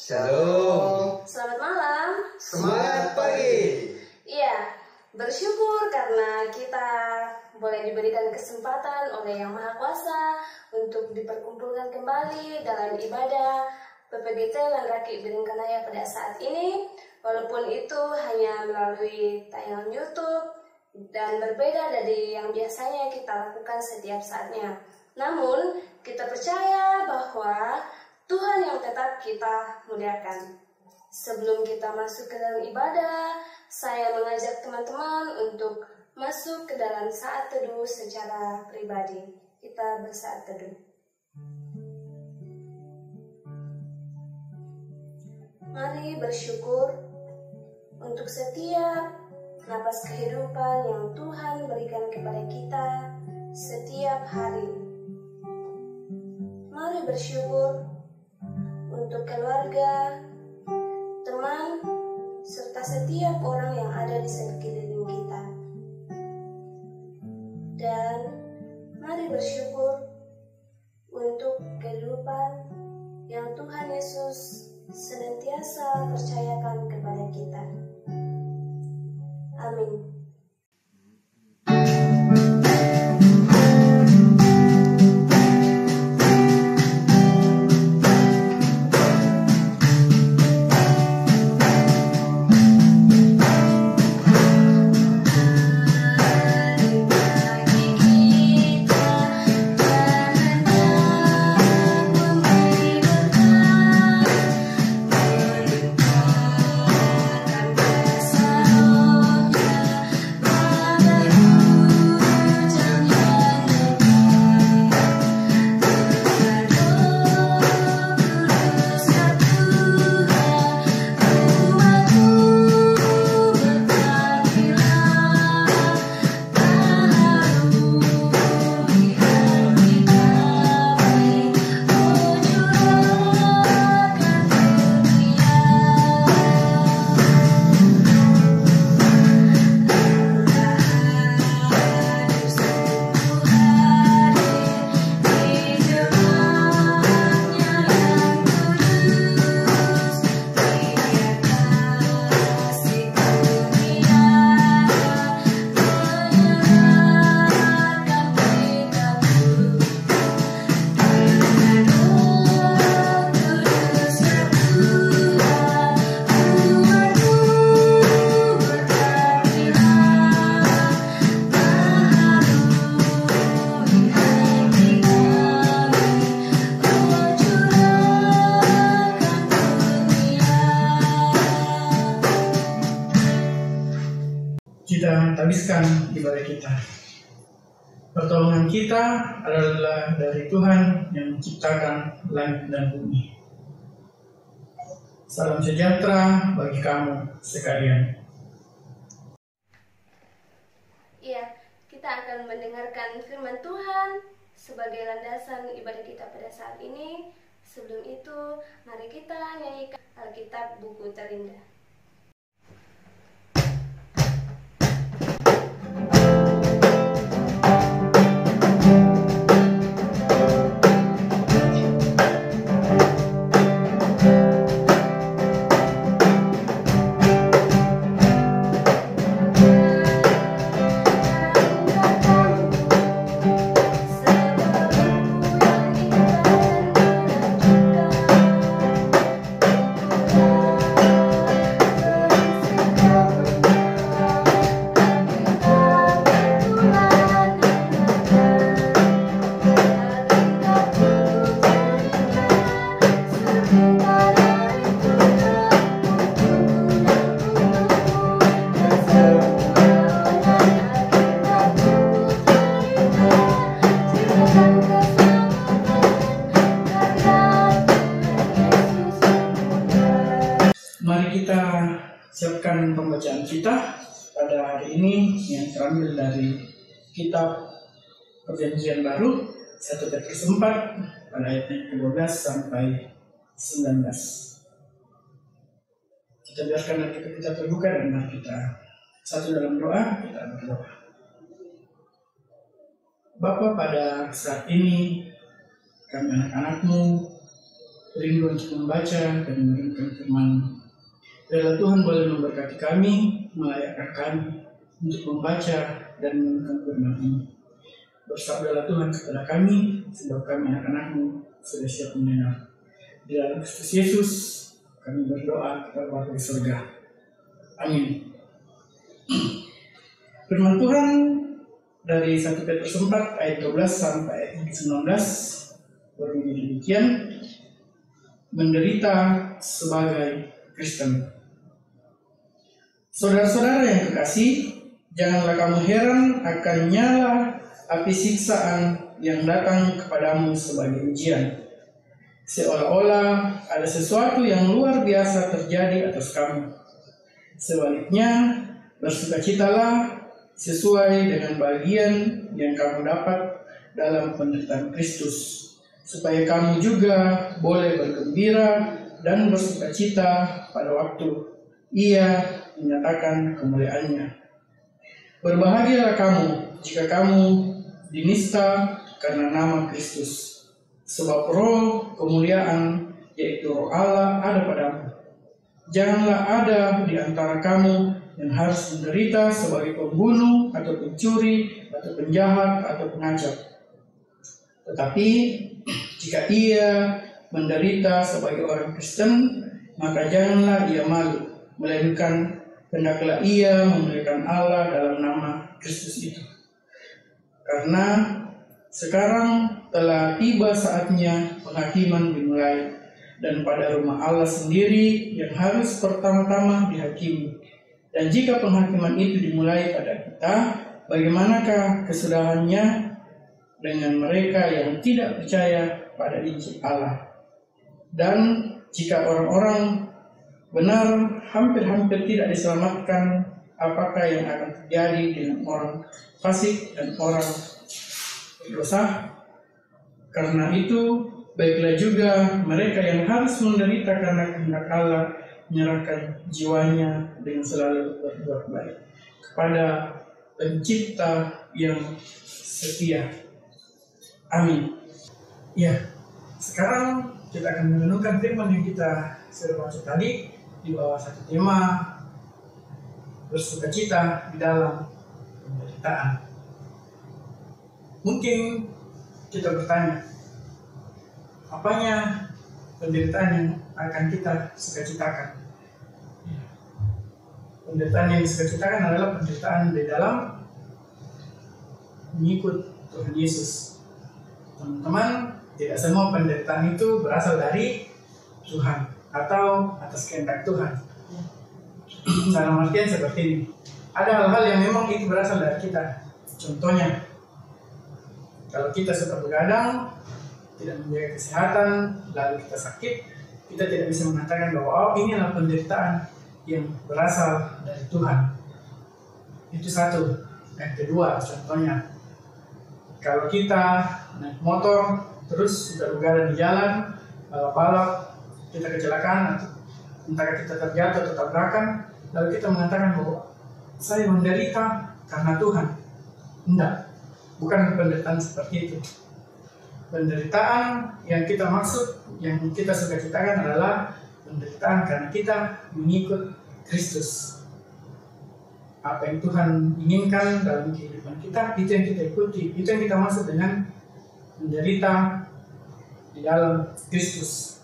Shalom. Selamat malam. Semangat pagi. Iya, bersyukur karena kita boleh diberikan kesempatan oleh Yang Maha Kuasa untuk diperkumpulkan kembali dalam ibadah PPGT Landraki Biringkanaya pada saat ini. Walaupun itu hanya melalui tayangan YouTube dan berbeda dari yang biasanya kita lakukan setiap saatnya. Namun, kita percaya bahwa Tuhan yang tetap kita muliakan. Sebelum kita masuk ke dalam ibadah, saya mengajak teman-teman untuk masuk ke dalam saat teduh secara pribadi. Kita bersaat teduh. Mari bersyukur untuk setiap napas kehidupan yang Tuhan berikan kepada kita setiap hari. Mari bersyukur untuk keluarga, teman, serta setiap orang yang ada di sekeliling kita. Dan mari bersyukur untuk kehidupan yang Tuhan Yesus senantiasa percayakan kepada kita. Amin. Kita habiskan ibadah kita. Pertolongan kita adalah dari Tuhan yang menciptakan langit dan bumi. Salam sejahtera bagi kamu sekalian. Iya, kita akan mendengarkan firman Tuhan sebagai landasan ibadah kita pada saat ini. Sebelum itu, mari kita nyanyikan Alkitab buku terindah. Mari kita siapkan pembacaan kita pada hari ini yang terambil dari kitab Perjanjian Baru 1 Petrus 4 pada ayat 12 sampai 19. Kita biarkan Alkitab kita terbuka dan mari kita satu dalam doa, kita berdoa. Bapa, pada saat ini kami anak-anak-Mu rindu untuk membaca dan merenungkan firman. Biarlah Tuhan boleh memberkati kami, melayakkan kami untuk membaca dan merenungkan firman ini. Bersabdalah Tuhan kepada kami, sebab kami anak-anak-Mu sudah siap mendengar. Di dalam Kristus Yesus, kami berdoa kepada Bapa di surga. Amin. Firman Tuhan dari 1 Petrus 4 ayat 12 sampai ayat 19 berbunyi demikian: menderita sebagai Kristen. Saudara-saudara yang kekasih, janganlah kamu heran akan nyala api siksaan yang datang kepadamu sebagai ujian, seolah-olah ada sesuatu yang luar biasa terjadi atas kamu. Sebaliknya, bersukacitalah sesuai dengan bagian yang kamu dapat dalam penderitaan Kristus, supaya kamu juga boleh bergembira dan bersukacita pada waktu Ia menyatakan kemuliaannya. Berbahagialah kamu jika kamu dinista karena nama Kristus, sebab roh kemuliaan, yaitu roh Allah, ada padamu. Janganlah ada di antara kamu yang harus menderita sebagai pembunuh, atau pencuri, atau penjahat, atau pengacau. Tetapi jika ia menderita sebagai orang Kristen, maka janganlah ia malu, melainkan hendaklah ia memuliakan Allah dalam nama Kristus itu. Karena sekarang telah tiba saatnya penghakiman dimulai, dan pada rumah Allah sendiri yang harus pertama-tama dihakimi. Dan jika penghakiman itu dimulai pada kita, bagaimanakah kesudahannya dengan mereka yang tidak percaya pada Injil Allah? Dan jika orang-orang benar hampir-hampir tidak diselamatkan, apakah yang akan terjadi dengan orang fasik dan orang berdosa? Karena itu, baiklah juga mereka yang harus menderita karena kehendak Allah menyerahkan jiwanya dengan selalu berbuat baik kepada Pencipta yang setia. Amin. Ya, sekarang kita akan merenungkan firman yang kita sudah baca tadi di bawah satu tema bersukacita di dalam penderitaan. Mungkin kita bertanya, apanya penderitaan yang akan kita sukacitakan? Penderitaan yang disukacitakan adalah penderitaan di dalam mengikut Tuhan Yesus. Teman-teman, tidak semua penderitaan itu berasal dari Tuhan atau atas kehendak Tuhan. Dalam artian seperti ini, ada hal-hal yang memang itu berasal dari kita. Contohnya, kalau kita suka begadang, tidak menjaga kesehatan, lalu kita sakit, kita tidak bisa mengatakan bahwa ini adalah penderitaan yang berasal dari Tuhan. Itu satu. Yang kedua, contohnya, kalau kita naik motor terus sudah begadang di jalan, balap-balap, kita kecelakaan, entah kita terjatuh atau tabrakan, lalu kita mengatakan bahwa saya menderita karena Tuhan. Tidak, bukan penderitaan seperti itu. Penderitaan yang kita maksud, yang kita sukacitakan adalah penderitaan karena kita mengikut Kristus. Apa yang Tuhan inginkan dalam kehidupan kita, itu yang kita ikuti. Itu yang kita maksud dengan menderita di dalam Kristus.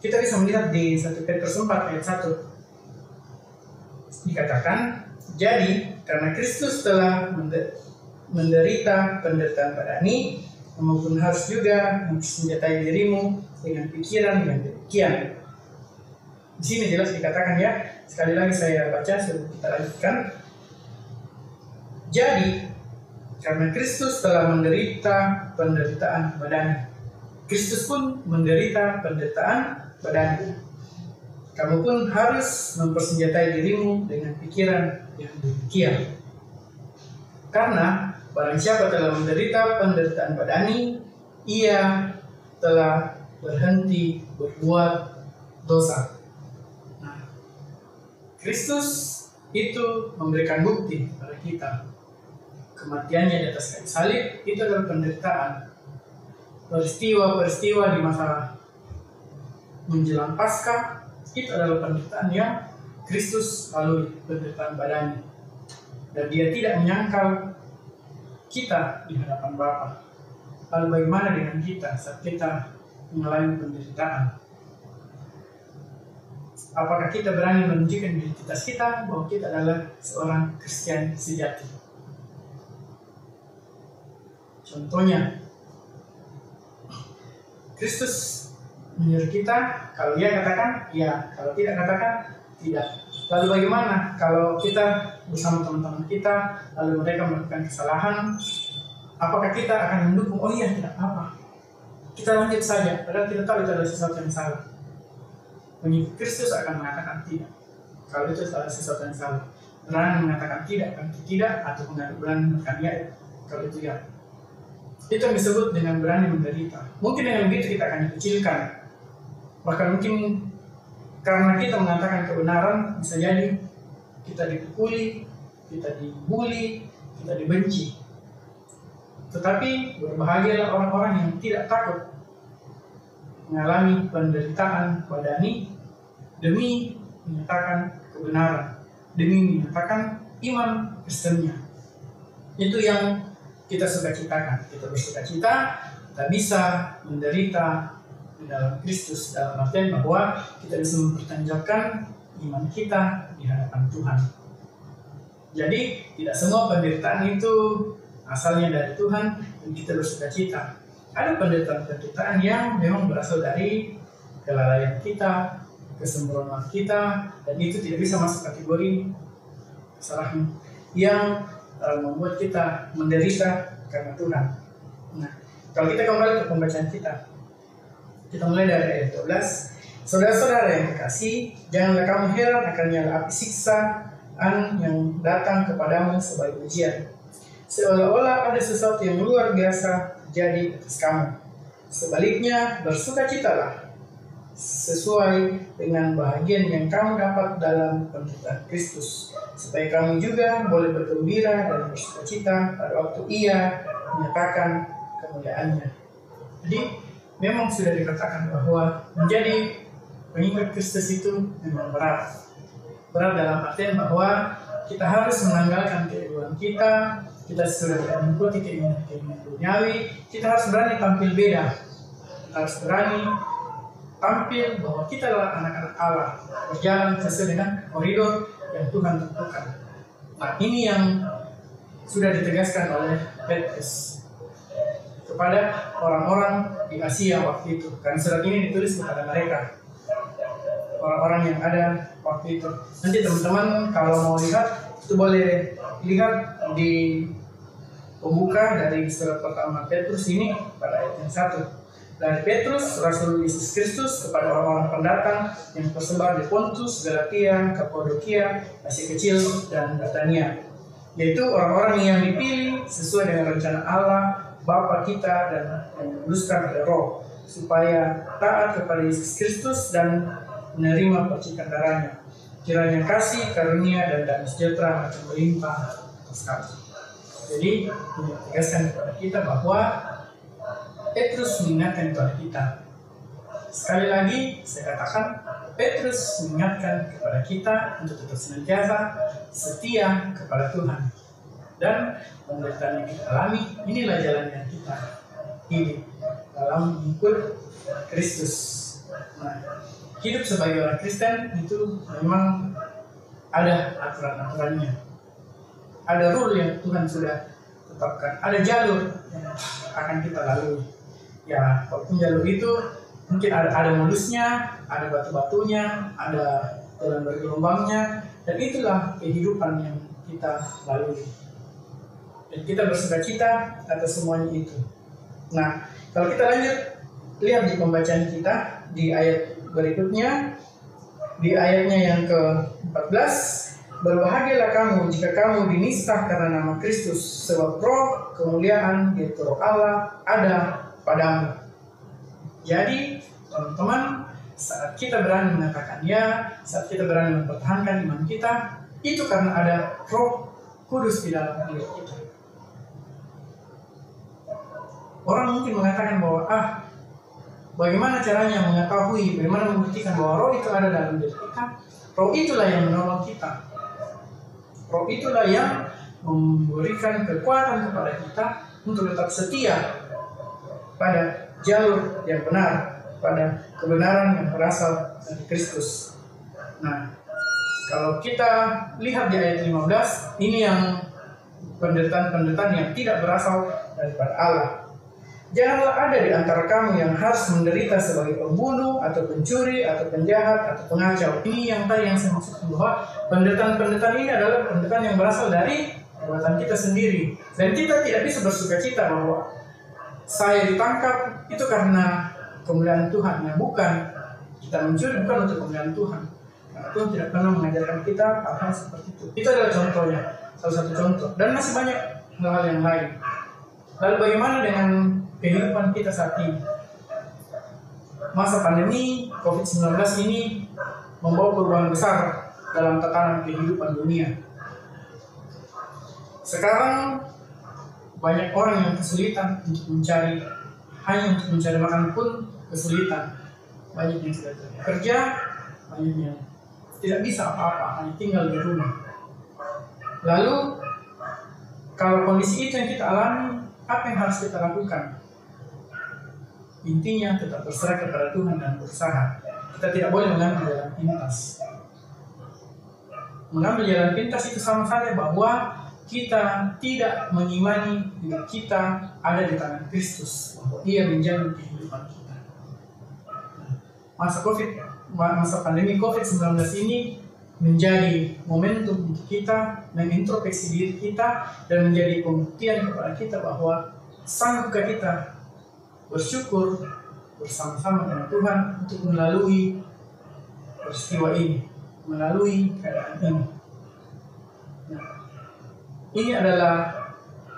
Kita bisa melihat di 1 Petrus 4 ayat 1. Dikatakan, jadi karena Kristus telah menderita penderitaan badani, maupun harus juga mempersenjatai dirimu dengan pikiran yang demikian. Di sini jelas dikatakan, ya, sekali lagi saya baca sebelum kita lanjutkan. Jadi, karena Kristus telah menderita penderitaan badani, Kristus pun menderita penderitaan badani. Kamu pun harus mempersenjatai dirimu dengan pikiran yang demikian. Karena barang siapa telah menderita penderitaan badani, ia telah berhenti berbuat dosa. Nah, Kristus itu memberikan bukti kepada kita. Kematiannya di atas kayu salib itu adalah penderitaan. Peristiwa-peristiwa di masa menjelang Paskah, itu adalah penderitaan yang Kristus lalui, penderitaan badannya. Dan dia tidak menyangkal kita di hadapan Bapa. Lalu bagaimana dengan kita saat kita mengalami penderitaan? Apakah kita berani menunjukkan identitas kita bahwa kita adalah seorang Kristen sejati? Contohnya, Kristus menyuruh kita, kalau ia katakan ya, kalau tidak katakan tidak. Lalu bagaimana kalau kita bersama teman-teman kita, lalu mereka melakukan kesalahan, apakah kita akan mendukung? Oh iya, tidak apa, kita lanjut saja, padahal kita tahu itu adalah sesuatu yang salah. Pengikut Kristus akan mengatakan tidak, kalau itu adalah sesuatu yang salah. Berani mengatakan tidak, atau berani mengatakan ya, kalau itu ya. Itu yang disebut dengan berani menderita. Mungkin dengan begitu kita akan dikucilkan. Bahkan mungkin karena kita mengatakan kebenaran, bisa jadi kita dipukuli, kita dibully, kita dibenci. Tetapi berbahagialah orang-orang yang tidak takut mengalami penderitaan badani demi menyatakan kebenaran, demi menyatakan iman Kristennya. Itu yang kita sukacitakan. Kita bersukacita, kita bisa menderita di dalam Kristus, dalam artian bahwa kita bisa mempertanyakan iman kita di hadapan Tuhan. Jadi tidak semua penderitaan itu asalnya dari Tuhan dan kita bersukacita. Ada penderitaan-penderitaan yang memang berasal dari kelalaian kita, kesembronoan kita, dan itu tidak bisa masuk kategori kesalahan yang membuat kita menderita karena Tuhan. Nah, kalau kita kembali ke pembacaan kita mulai dari ayat 12. Saudara-saudara yang kekasih, janganlah kamu heran akan nyala api siksaan yang datang kepadamu sebagai ujian, seolah-olah ada sesuatu yang luar biasa terjadi atas kamu. Sebaliknya, bersukacitalah sesuai dengan bahagian yang kamu dapat dalam penderitaan Kristus, supaya kamu juga boleh bergembira dan bersukacita pada waktu Ia menyatakan kemuliaannya. Jadi memang sudah dikatakan bahwa menjadi pengikut Kristus itu memang berat. Berat dalam artian bahwa kita harus menanggalkan keegoan kita sudah tidak mengikuti keinginan duniawi, kita harus berani tampil beda. Kita harus berani tampil bahwa kita adalah anak-anak Allah, berjalan sesuai dengan koridor yang Tuhan tentukan. Nah, ini yang sudah ditegaskan oleh Petrus kepada orang-orang di Asia waktu itu. Karena surat ini ditulis kepada mereka, orang-orang yang ada waktu itu. Nanti teman-teman kalau mau lihat, itu boleh lihat di pembuka dari surat pertama Petrus ini pada ayat yang 1. Dari Petrus, Rasul Yesus Kristus, kepada orang-orang pendatang yang tersebar di Pontus, Galatia, Kapadokia, Asia Kecil, dan Britania, yaitu orang-orang yang dipilih sesuai dengan rencana Allah Bapa kita dan yang diluluskan oleh Roh, supaya taat kepada Yesus Kristus dan menerima percikan darahnya. Kiranya kasih, karunia, dan damai sejahtera akan melimpah atas kami. Jadi, menegaskan kepada kita bahwa Petrus mengingatkan kepada kita. Sekali lagi saya katakan, Petrus mengingatkan kepada kita untuk tetap senantiasa setia kepada Tuhan. Dan penderitaan yang kita alami, inilah jalan yang kita hidup dalam mengikut Kristus. Nah, hidup sebagai orang Kristen itu memang ada aturan-aturannya. Ada rule yang Tuhan sudah tetapkan. Ada jalur yang akan kita lalui. Ya, walaupun jalur itu mungkin ada modusnya, ada batu-batunya, ada jalan bergelombangnya, dan itulah kehidupan yang kita lalui. Dan kita bersukacita atas semuanya itu. Nah, kalau kita lanjut lihat di pembacaan kita di ayat berikutnya, di ayatnya yang ke-14, berbahagialah kamu jika kamu dinista karena nama Kristus, sebab roh kemuliaan yaitu roh Allah ada padamu. Jadi teman-teman, saat kita berani mengatakan ya, saat kita berani mempertahankan iman kita, itu karena ada Roh Kudus di dalam diri kita. Orang mungkin mengatakan bahwa bagaimana caranya mengetahui, bagaimana membuktikan bahwa roh itu ada dalam diri kita? Roh itulah yang menolong kita. Roh itulah yang memberikan kekuatan kepada kita untuk tetap setia pada jalur yang benar, pada kebenaran yang berasal dari Kristus. Nah, kalau kita lihat di ayat 15, ini yang penderitaan-penderitaan yang tidak berasal daripada Allah. Janganlah ada di antara kamu yang harus menderita sebagai pembunuh, atau pencuri, atau penjahat, atau pengacau. Ini yang tadi yang saya maksudkan, bahwa penderitaan-penderitaan ini adalah penderitaan yang berasal dari perbuatan kita sendiri. Dan kita tidak bisa bersukacita bahwa saya ditangkap itu karena kemuliaan Tuhan. Yang bukan, kita mencuri bukan untuk kemuliaan Tuhan. Karena Tuhan tidak pernah mengajarkan kita hal-hal seperti itu. Itu adalah contohnya, salah satu contoh. Dan masih banyak hal-hal yang lain. Lalu bagaimana dengan kehidupan kita saat ini? Masa pandemi COVID-19 ini membawa perubahan besar dalam tatanan kehidupan dunia. Sekarang banyak orang yang kesulitan untuk mencari, hanya untuk mencari makan pun kesulitan. Banyak yang sudah bekerja, banyak yang tidak bisa apa-apa, hanya tinggal di rumah. Lalu kalau kondisi itu yang kita alami, apa yang harus kita lakukan? Intinya tetap berserah kepada Tuhan dan berusaha. Kita tidak boleh mengambil jalan pintas. Mengambil jalan pintas itu sama saja bahwa kita tidak mengimani diri kita ada di tangan Kristus, bahwa Ia menjamin kehidupan kita. Masa pandemi COVID-19 ini menjadi momentum untuk kita mengintrospeksi diri kita dan menjadi pembuktian kepada kita bahwa sanggupkah kita bersyukur bersama-sama dengan Tuhan untuk melalui peristiwa ini, melalui keadaan ini. Nah, ini adalah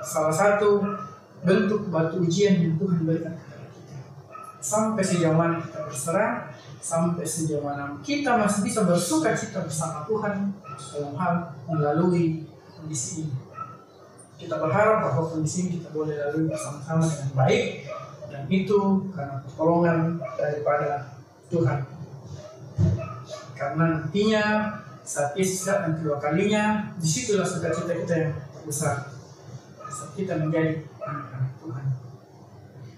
salah satu bentuk batu ujian yang Tuhan berikan kepada kita. Sampai sejauh mana kita berserah, sampai sejauh mana kita masih bisa bersuka cita bersama Tuhan dalam hal melalui kondisi ini. Kita berharap bahwa kondisi ini kita boleh lalui bersama-sama dengan baik, dan itu karena pertolongan daripada Tuhan. Karena nantinya saat Yesus datang kedua kalinya, disitulah sukacita kita yang terbesar. Saat kita menjadi anak-anak Tuhan.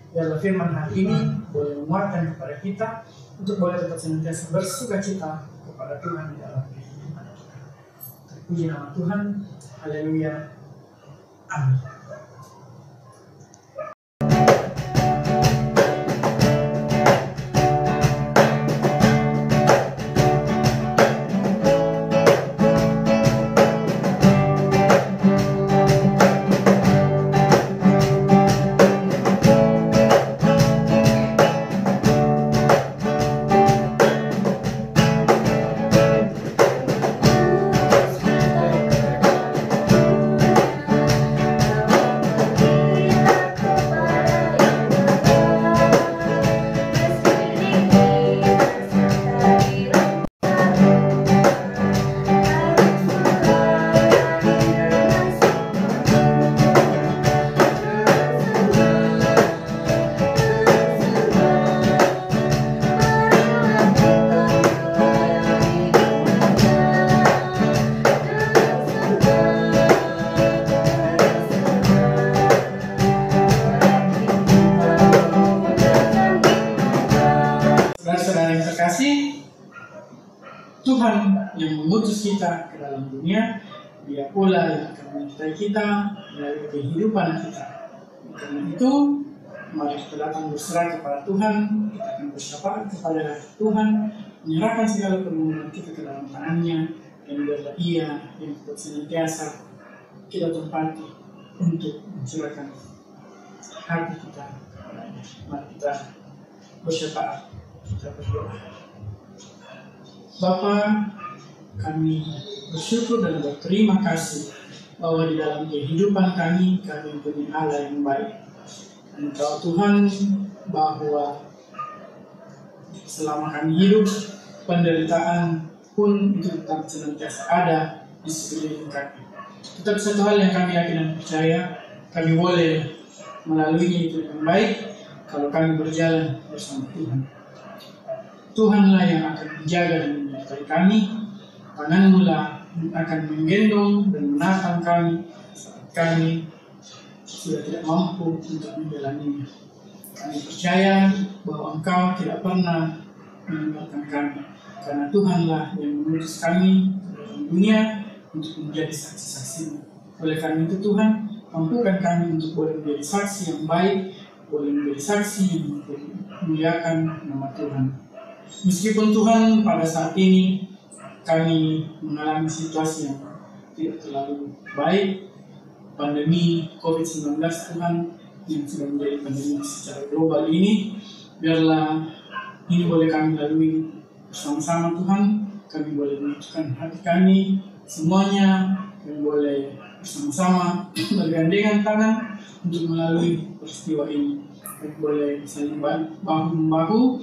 Biarlah firman hari ini boleh menguatkan kepada kita untuk boleh tetap senantiasa bersukacita kepada Tuhan di dalam kehidupan kita. Terpuji nama Tuhan. Haleluya. Amin. Tuhan yang mengutus kita ke dalam dunia, Dia pula yang akan menyertai kita melalui kehidupan kita. Karena itu, mari kita datang berserah kepada Tuhan, kita akan bersyafaat kepada Tuhan, menyerahkan segala permohonan kita ke dalam tangan-Nya, dan biarlah Ia yang tetap senantiasa kita tempati untuk mencurahkan hati kita kepada-Nya. Mari kita bersyafaat, kita berdoa. Bapa, kami bersyukur dan berterima kasih bahwa di dalam kehidupan kami mempunyai Allah yang baik. Dan Engkau Tuhan, bahwa selama kami hidup, penderitaan pun itu tetap senantiasa ada di sekeliling kami. Tetapi satu hal yang kami yakin dan percaya, kami boleh melaluinya itu dengan baik, kalau kami berjalan bersama Tuhan. Tuhanlah yang akan menjaga dan menyertai kami. Tangan-Mu lah yang akan menggendong dan menatang kami saat kami sudah tidak mampu untuk menjalaninya. Kami percaya bahwa Engkau tidak pernah meninggalkan kami, karena Tuhanlah yang mengutus kami ke dalam dunia untuk menjadi saksi-saksi-Mu. Oleh karena itu Tuhan, mampukan kami untuk boleh menjadi saksi yang baik, boleh menjadi saksi yang memuliakan nama Tuhan. Meskipun Tuhan pada saat ini kami mengalami situasi yang tidak terlalu baik, pandemi COVID-19 Tuhan yang sudah menjadi pandemi secara global ini, biarlah ini boleh kami lalui bersama-sama Tuhan. Kami boleh menyatukan hati kami semuanya, kami boleh bersama-sama bergandengan tangan untuk melalui peristiwa ini. Kami boleh saling bahu-membahu.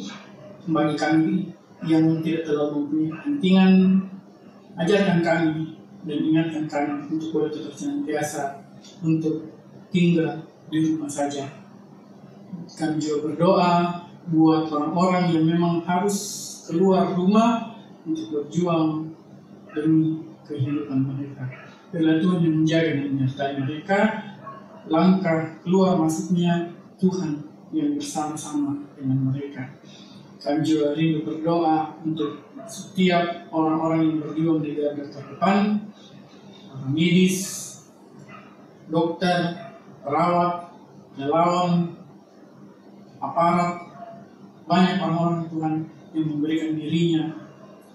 Bagi kami yang tidak terlalu mempunyai kepentingan, ajarkan kami dan ingatkan kami untuk boleh tetap senantiasa untuk tinggal di rumah saja. Kami juga berdoa buat orang-orang yang memang harus keluar rumah untuk berjuang demi kehidupan mereka. Biarlah Tuhan yang menjaga dan menyertai mereka. Langkah keluar masuknya Tuhan yang bersama-sama dengan mereka. Kami juga rindu berdoa untuk setiap orang-orang yang berjuang di garda terdepan, para medis, dokter, perawat, relawan, aparat, banyak orang-orang Tuhan yang memberikan dirinya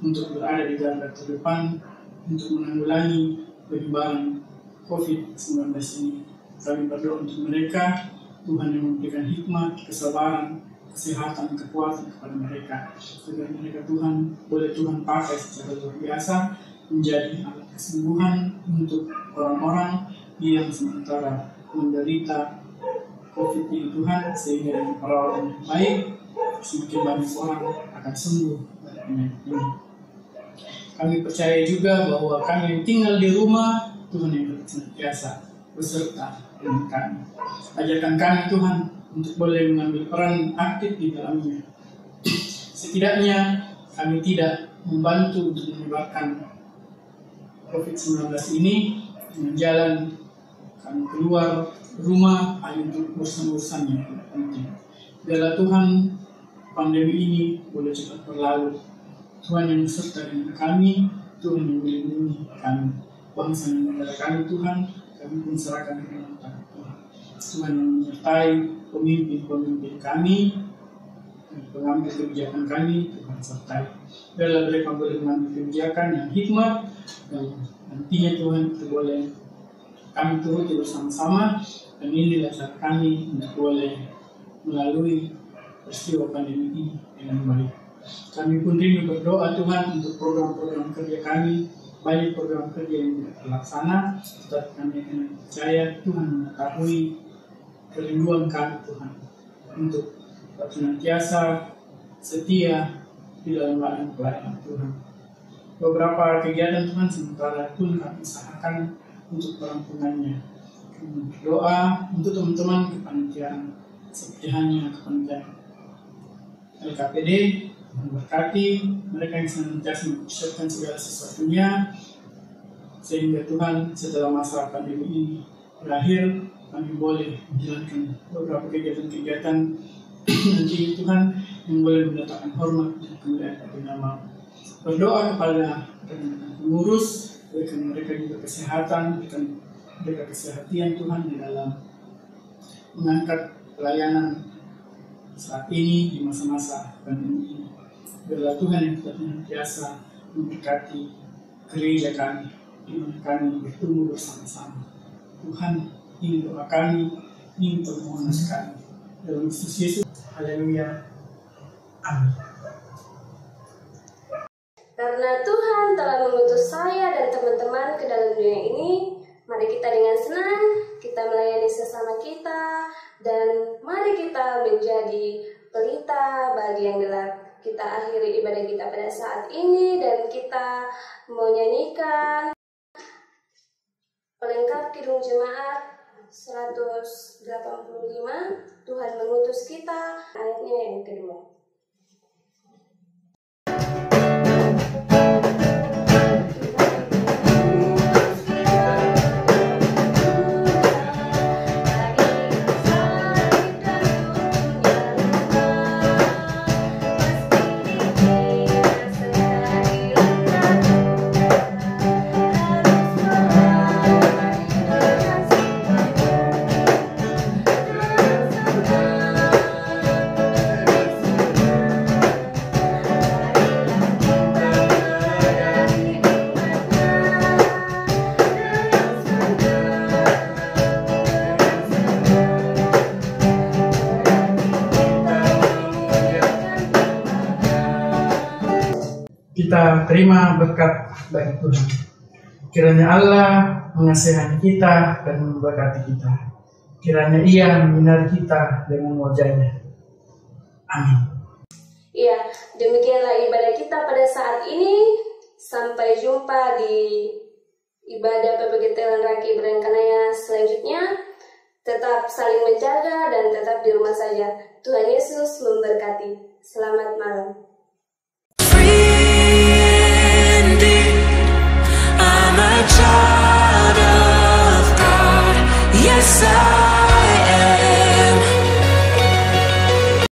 untuk berada di garda terdepan untuk menanggulangi penyebaran COVID-19 ini. Kami berdoa untuk mereka, Tuhan yang memberikan hikmat, kesabaran, kesehatan, kekuatan kepada mereka, agar mereka Tuhan boleh Tuhan pakai secara luar biasa menjadi alat kesembuhan untuk orang-orang yang sementara menderita COVID ini Tuhan, sehingga dengan perawatan yang baik semakin banyak orang akan sembuh dari penyakit ini. Kami percaya juga bahwa kami yang tinggal di rumah Tuhan yang senantiasa beserta dengan kami. Ajarkan kami Tuhan untuk boleh mengambil peran aktif di dalamnya. Setidaknya kami tidak membantu untuk menyebarkan COVID-19 ini dengan jalan kami keluar rumah hanya untuk urusan-urusan yang tidak penting. Biarlah Tuhan pandemi ini boleh cepat berlalu. Tuhan yang beserta dengan kami, Tuhan yang melindungi kami. Bangsa dan negara kami Tuhan, kami pun serahkan ke dalam tangan Tuhan. Tuhan yang menyertai pemimpin-pemimpin kami, pengambil kebijakan kami, Tuhan sertai. Biarlah mereka boleh mengambil kebijakan yang hikmat, dan nantinya Tuhan kita boleh kami turuti bersama-sama, dan inilah cara kami untuk boleh melalui peristiwa pandemi ini dengan baik. Kami pun rindu berdoa Tuhan untuk program-program kerja kami, banyak program kerja yang tidak terlaksana, tetapi kami akan percaya Tuhan mengetahui kerinduan kami Tuhan untuk senantiasa setia di dalam ladang pelayanan Tuhan. Beberapa kegiatan Tuhan sementara pun kami usahakan untuk perampungannya. Kami berdoa untuk teman-teman kepanitiaan, seperti hanya kepanitiaan LKPD, memberkati mereka yang senantiasa mempersiapkan segala sesuatunya, sehingga Tuhan setelah masa pandemi ini berakhir, kami boleh menjalankan beberapa kegiatan-kegiatan nanti Tuhan yang boleh mendatangkan hormat dan kemuliaan bagi nama. Berdoa kepada pengurus, berikan mereka juga kesehatan, berikan mereka kesehatan Tuhan di dalam mengangkat pelayanan saat ini di masa-masa pandemi ini. Biarlah Tuhan yang tetap senantiasa memberkati gereja kami, di mana kami bertumbuh bersama-sama. Tuhan, ini doa kami, ini permohonan kami. Dalam Kristus Yesus, haleluya, amin. Karena Tuhan telah mengutus saya dan teman-teman ke dalam dunia ini, mari kita dengan senang, kita melayani sesama kita, dan mari kita menjadi pelita bagi yang gelap. Kita akhiri ibadah kita pada saat ini, dan kita mau nyanyikan pelengkap kidung jemaat 185, Tuhan mengutus kita, ayatnya yang kedua. Kita terima berkat dari Tuhan. Kiranya Allah mengasihani kita dan memberkati kita. Kiranya Ia menyinari kita dengan wajah-Nya. Amin. Iya, demikianlah ibadah kita pada saat ini. Sampai jumpa di ibadah PPGT Raki Berengkanaya selanjutnya. Tetap saling menjaga dan tetap di rumah saja. Tuhan Yesus memberkati. Selamat malam.